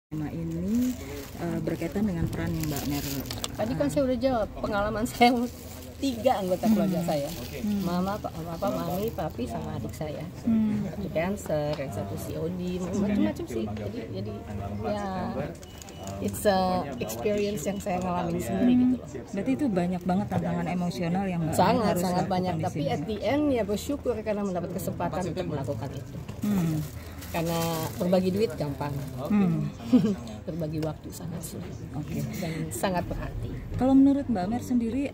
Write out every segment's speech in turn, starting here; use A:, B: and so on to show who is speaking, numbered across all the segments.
A: Tema ini berkaitan dengan peran Mbak Mer.
B: Tadi kan saya udah jawab pengalaman saya 3 anggota keluarga saya, mama, mami, papi, sama adik saya. Satu cancer, yang satu COD, macam-macam sih. Jadi ya it's a experience yang saya ngalamin sendiri gitu loh.
A: Berarti itu banyak banget tantangan emosional yang Mbak harus
B: Sangat banyak.
A: lakukan di
B: Tapi
A: sini.
B: at the end ya bersyukur karena mendapat kesempatan untuk melakukan itu. Karena berbagi duit gampang, berbagi waktu sangat sulit, dan sangat berarti.
A: Kalau menurut Mbak Mer sendiri,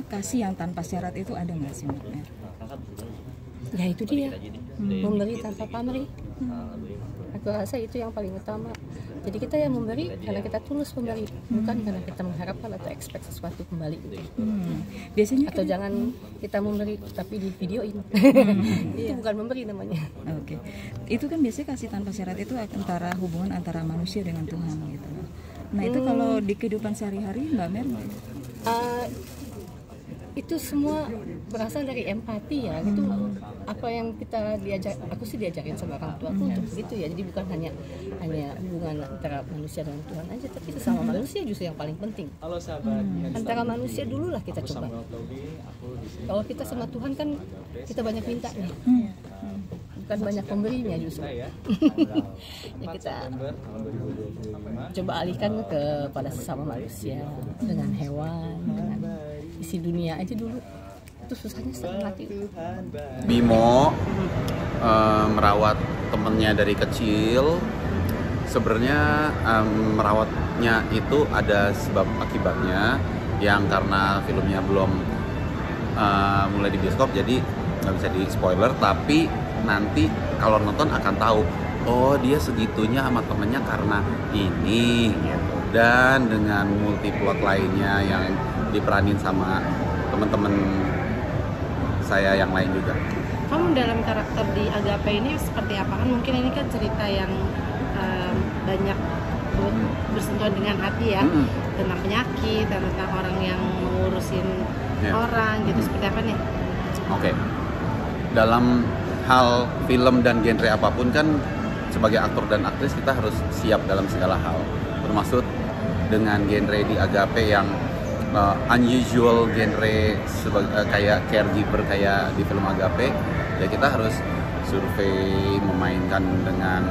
A: kasih yang tanpa syarat itu ada nggak sih Mbak Mer?
B: Ya itu dia, memberi tanpa pamrih. Aku rasa itu yang paling utama. Jadi kita yang memberi karena kita tulus memberi, bukan karena kita mengharapkan atau expect sesuatu kembali gitu.
A: Biasanya
B: Atau jangan kita memberi tapi di videoin. Itu bukan memberi namanya.
A: Oke. Itu kan biasanya kasih tanpa syarat itu antara hubungan antara manusia dengan Tuhan gitu. Nah itu kalau di kehidupan sehari-hari Mbak Mer,
B: itu semua berasal dari empati ya. Itu apa yang kita aku sih diajarin sama orang tua aku untuk begitu ya. Jadi bukan hanya hubungan antara manusia dan Tuhan aja, tapi sesama manusia justru yang paling penting. Antara manusia dulu lah kita coba. Kalau kita sama Tuhan kan kita banyak minta nih, bukan banyak pemberinya justru. Ya kita coba alihkan kepada sesama manusia, dengan hewan, dengan isi dunia aja dulu. Itu susahnya setengah mati.
C: Bimo merawat temennya dari kecil. Sebenarnya merawatnya itu ada sebab akibatnya, yang karena filmnya belum mulai di bioskop jadi nggak bisa di spoiler, tapi nanti kalau nonton akan tahu, oh dia segitunya sama temennya karena ini gitu. Dan dengan multiplot lainnya yang diperanin sama teman-teman saya yang lain juga.
D: Kamu dalam karakter di Agape ini seperti apa? Kan mungkin ini kan cerita yang banyak bersentuhan dengan hati ya, tentang penyakit, tentang orang yang mengurusin orang gitu. Seperti apa nih?
C: Oke. Dalam hal film dan genre apapun kan sebagai aktor dan aktris kita harus siap dalam segala hal, termasuk dengan genre di Agape yang unusual genre kayak caregiver kayak di film Agape. Ya kita harus survei, memainkan dengan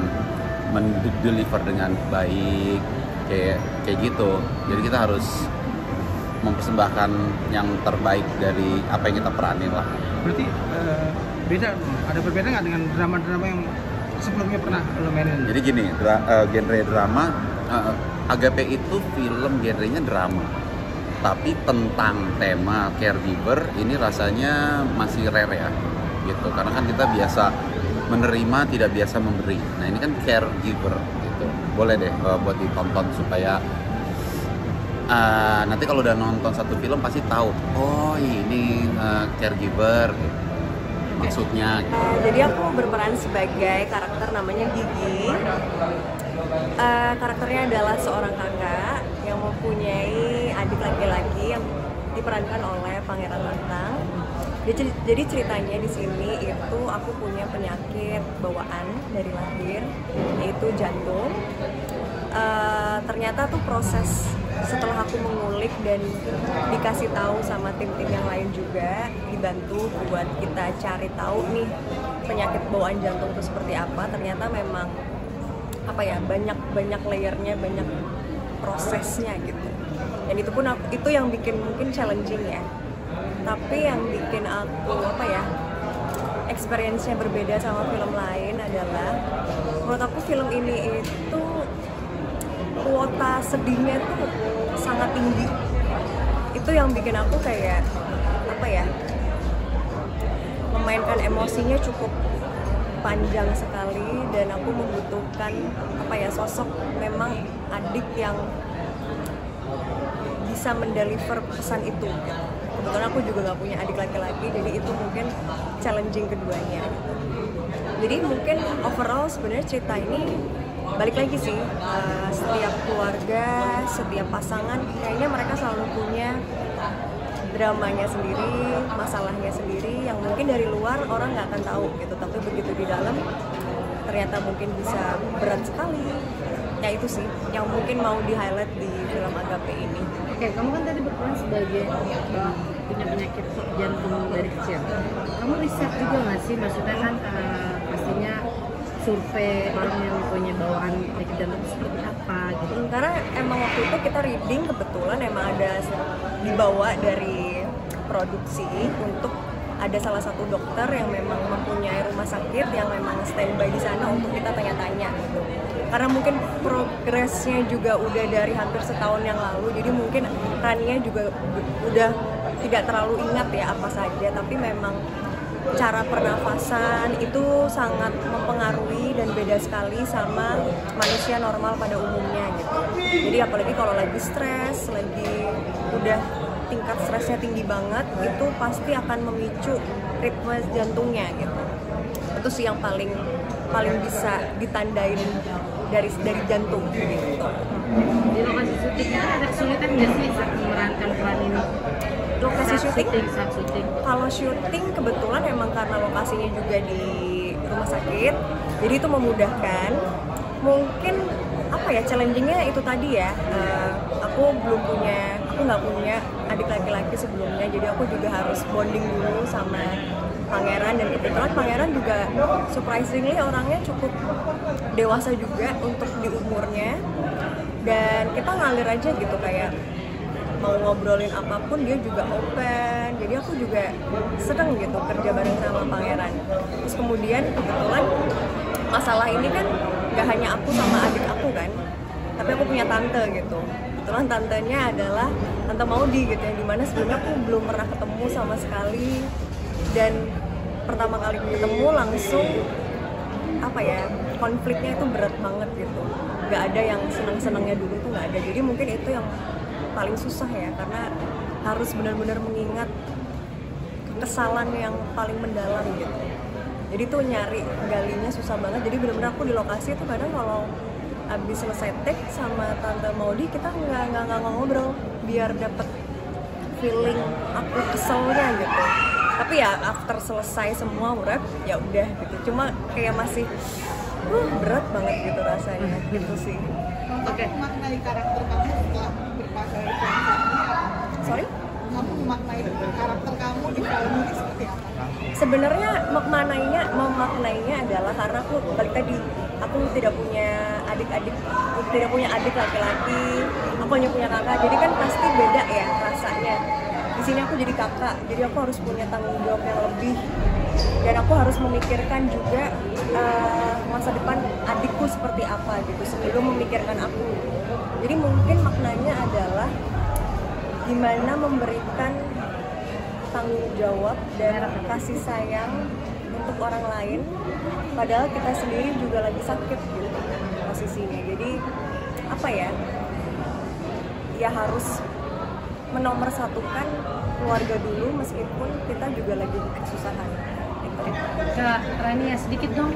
C: mendeliver dengan baik kayak gitu. Jadi kita harus mempersembahkan yang terbaik dari apa yang kita peranin lah.
E: Berarti ada berbeda nggak dengan drama-drama yang sebelumnya pernah lo mainin?
C: Jadi gini, genre drama, Agape itu film genrenya drama, tapi tentang tema caregiver ini rasanya masih rare ya gitu, karena kan kita biasa menerima, tidak biasa memberi. Nah ini kan caregiver gitu, boleh deh buat ditonton supaya nanti kalau udah nonton satu film pasti tahu, oh ini caregiver gitu, maksudnya.
F: Jadi aku berperan sebagai karakter namanya Gigi. Karakternya adalah seorang kakak yang mempunyai adik laki-laki yang diperankan oleh Pangeran Lantang. Jadi ceritanya di sini itu aku punya penyakit bawaan dari lahir, yaitu jantung. Ternyata tuh proses setelah aku mengulik dan dikasih tahu sama tim-tim yang lain juga, dibantu buat kita cari tahu nih penyakit bawaan jantung itu seperti apa. Ternyata memang banyak layernya, banyak prosesnya gitu. Dan itu pun itu yang bikin mungkin challenging ya. Tapi yang bikin aku experience-nya berbeda sama film lain adalah menurut aku film ini itu kuota sedihnya tuh sangat tinggi. Itu yang bikin aku kayak memainkan emosinya cukup panjang sekali, dan aku membutuhkan sosok memang adik yang bisa mendeliver pesan itu. Kebetulan aku juga nggak punya adik laki-laki, jadi itu mungkin challenging keduanya. Jadi mungkin overall sebenarnya cerita ini balik lagi sih, setiap keluarga, setiap pasangan kayaknya mereka selalu punya dramanya sendiri, masalahnya sendiri yang mungkin dari luar orang nggak akan tahu gitu, tapi begitu di dalam ternyata mungkin bisa berat sekali. Ya itu sih yang mungkin mau di highlight di film Agape ini.
D: Oke, kamu kan tadi berperan sebagai punya penyakit jantung dari kecil. Kamu riset juga nggak sih? Maksudnya kan pastinya survei orang yang punya bawaan penyakit jantung seperti apa gitu.
F: Karena emang waktu itu kita reading kebetulan emang ada dibawa dari produksi untuk ada salah satu dokter yang memang mempunyai rumah sakit yang memang standby di sana untuk kita tanya-tanya gitu. Karena mungkin progresnya juga udah dari hampir setahun yang lalu, jadi mungkin Rania juga udah tidak terlalu ingat ya apa saja, tapi memang cara pernafasan itu sangat mempengaruhi dan beda sekali sama manusia normal pada umumnya gitu. Jadi apalagi kalau lagi stres, lagi udah tingkat stresnya tinggi banget, itu pasti akan memicu ritme jantungnya gitu. Itu sih yang paling bisa ditandain dari jantung gitu.
D: Di lokasi syuting ada kesulitan nggak sih saat memerankan peran ini?
F: Lokasi syuting?
D: Saat syuting.
F: Kalau syuting kebetulan emang karena lokasinya juga di rumah sakit, jadi itu memudahkan. Mungkin apa ya, challengingnya itu tadi ya, aku nggak punya adik laki-laki sebelumnya, jadi aku juga harus bonding dulu sama Pangeran, dan kebetulan Pangeran juga surprisingly orangnya cukup dewasa juga untuk di umurnya, dan kita ngalir aja gitu, kayak mau ngobrolin apapun dia juga open, jadi aku juga seneng gitu kerja bareng sama Pangeran. Terus kemudian kebetulan masalah ini kan nggak hanya aku sama adik aku kan, tapi aku punya tante gitu. Kebetulan tantenya adalah Tante Maudi gitu, yang dimana sebelumnya aku belum pernah ketemu sama sekali, dan pertama kali ketemu langsung apa ya, konfliknya itu berat banget gitu, nggak ada yang senang-senangnya dulu tuh nggak ada. Jadi mungkin itu yang paling susah ya, karena harus benar-benar mengingat kekesalan yang paling mendalam gitu. Jadi tuh nyari galinya susah banget. Jadi benar-benar aku di lokasi tuh kadang kalau abis selesai take sama Tante Maudi, kita nggak ngobrol biar dapet feeling aku keselnya gitu. Tapi ya after selesai semua wrap ya udah gitu. Cuma kayak masih berat banget gitu rasanya gitu sih.
D: Oke.
G: Memaknai karakter kamu setelah berpakai
F: Sorry?
G: Kamu memaknai karakter kamu di film ini seperti apa?
F: Sebenarnya memaknainya adalah karena aku balik tadi, aku tidak punya adik laki-laki, aku hanya punya kakak, jadi kan pasti beda ya rasanya. Di sini aku jadi kakak, jadi aku harus punya tanggung jawab yang lebih, dan aku harus memikirkan juga masa depan adikku seperti apa gitu sebelum memikirkan aku. Jadi mungkin maknanya adalah gimana memberikan tanggung jawab dan kasih sayang untuk orang lain, padahal kita sendiri juga lagi sakit gitu posisinya. Jadi apa ya, ya harus menomorsatukan keluarga dulu meskipun kita juga lagi kesusahan gitu.
D: Kak Rania, sedikit dong